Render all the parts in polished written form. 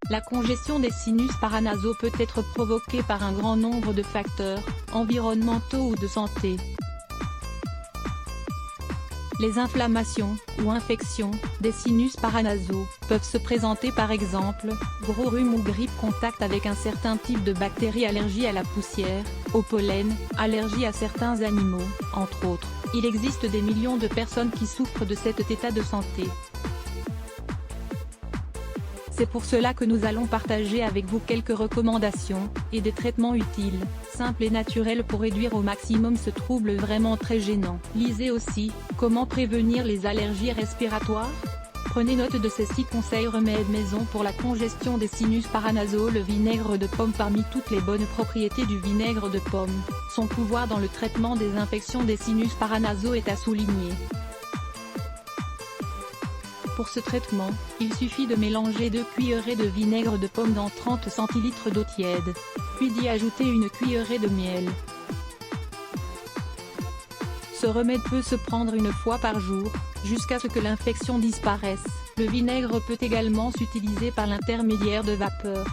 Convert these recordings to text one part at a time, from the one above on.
La congestion des sinus paranasaux peut être provoquée par un grand nombre de facteurs, environnementaux ou de santé. Les inflammations, ou infections, des sinus paranasaux, peuvent se présenter par exemple, gros rhume ou grippe contact avec un certain type de bactéries, allergie à la poussière, au pollen, allergie à certains animaux, entre autres. Il existe des millions de personnes qui souffrent de cet état de santé. C'est pour cela que nous allons partager avec vous quelques recommandations, et des traitements utiles, simples et naturels pour réduire au maximum ce trouble vraiment très gênant. Lisez aussi, comment prévenir les allergies respiratoires? Prenez note de ces 6 conseils remèdes maison pour la congestion des sinus paranasaux. Le vinaigre de pomme. Parmi toutes les bonnes propriétés du vinaigre de pomme, son pouvoir dans le traitement des infections des sinus paranasaux est à souligner. Pour ce traitement, il suffit de mélanger 2 cuillerées de vinaigre de pomme dans 30 cl d'eau tiède, puis d'y ajouter une cuillerée de miel. Ce remède peut se prendre une fois par jour, jusqu'à ce que l'infection disparaisse. Le vinaigre peut également s'utiliser par l'intermédiaire de vapeur.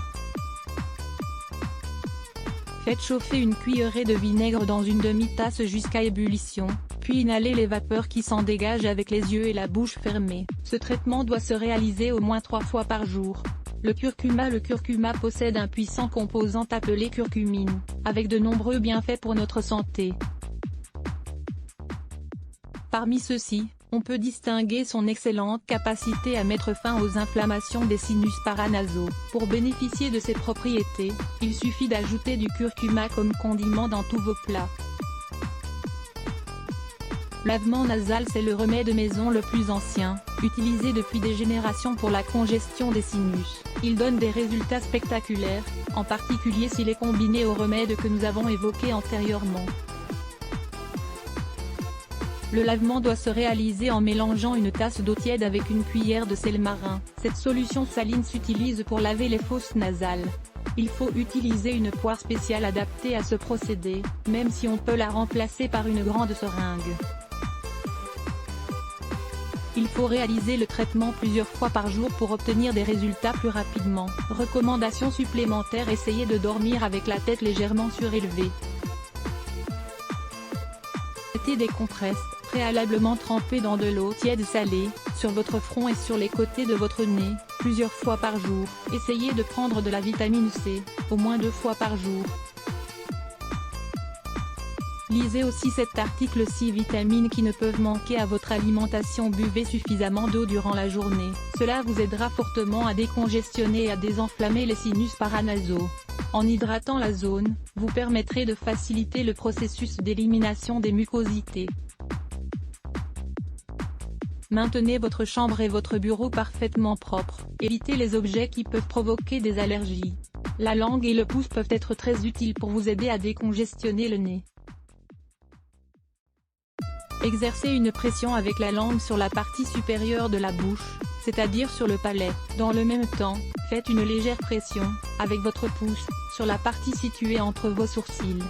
Faites chauffer une cuillerée de vinaigre dans une demi-tasse jusqu'à ébullition, puis inhalez les vapeurs qui s'en dégagent avec les yeux et la bouche fermée. Ce traitement doit se réaliser au moins 3 fois par jour. Le curcuma possède un puissant composant appelé curcumine, avec de nombreux bienfaits pour notre santé. Parmi ceux-ci, on peut distinguer son excellente capacité à mettre fin aux inflammations des sinus paranasaux. Pour bénéficier de ses propriétés, il suffit d'ajouter du curcuma comme condiment dans tous vos plats. Lavement nasal. C'est le remède maison le plus ancien, utilisé depuis des générations pour la congestion des sinus. Il donne des résultats spectaculaires, en particulier s'il est combiné aux remèdes que nous avons évoqués antérieurement. Le lavement doit se réaliser en mélangeant une tasse d'eau tiède avec une cuillère de sel marin. Cette solution saline s'utilise pour laver les fosses nasales. Il faut utiliser une poire spéciale adaptée à ce procédé, même si on peut la remplacer par une grande seringue. Il faut réaliser le traitement plusieurs fois par jour pour obtenir des résultats plus rapidement. Recommandations supplémentaires. Essayez de dormir avec la tête légèrement surélevée. Mettez des compresses, préalablement trempées dans de l'eau tiède salée, sur votre front et sur les côtés de votre nez, plusieurs fois par jour. Essayez de prendre de la vitamine C, au moins 2 fois par jour. Lisez aussi cet article. 6 vitamines qui ne peuvent manquer à votre alimentation. Buvez suffisamment d'eau durant la journée. Cela vous aidera fortement à décongestionner et à désenflammer les sinus paranasaux. En hydratant la zone, vous permettrez de faciliter le processus d'élimination des mucosités. Maintenez votre chambre et votre bureau parfaitement propres. Évitez les objets qui peuvent provoquer des allergies. La langue et le pouce peuvent être très utiles pour vous aider à décongestionner le nez. Exercez une pression avec la langue sur la partie supérieure de la bouche, c'est-à-dire sur le palais. Dans le même temps, faites une légère pression, avec votre pouce, sur la partie située entre vos sourcils.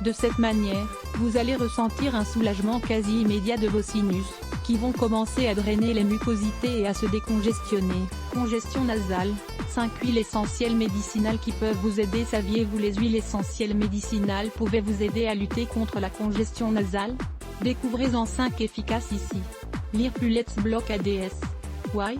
De cette manière, vous allez ressentir un soulagement quasi immédiat de vos sinus, qui vont commencer à drainer les mucosités et à se décongestionner. Congestion nasale. 5 huiles essentielles médicinales qui peuvent vous aider. Saviez-vous les huiles essentielles médicinales pouvaient vous aider à lutter contre la congestion nasale? Découvrez-en 5 efficaces ici. Lire plus. Let's Block ADS. Why?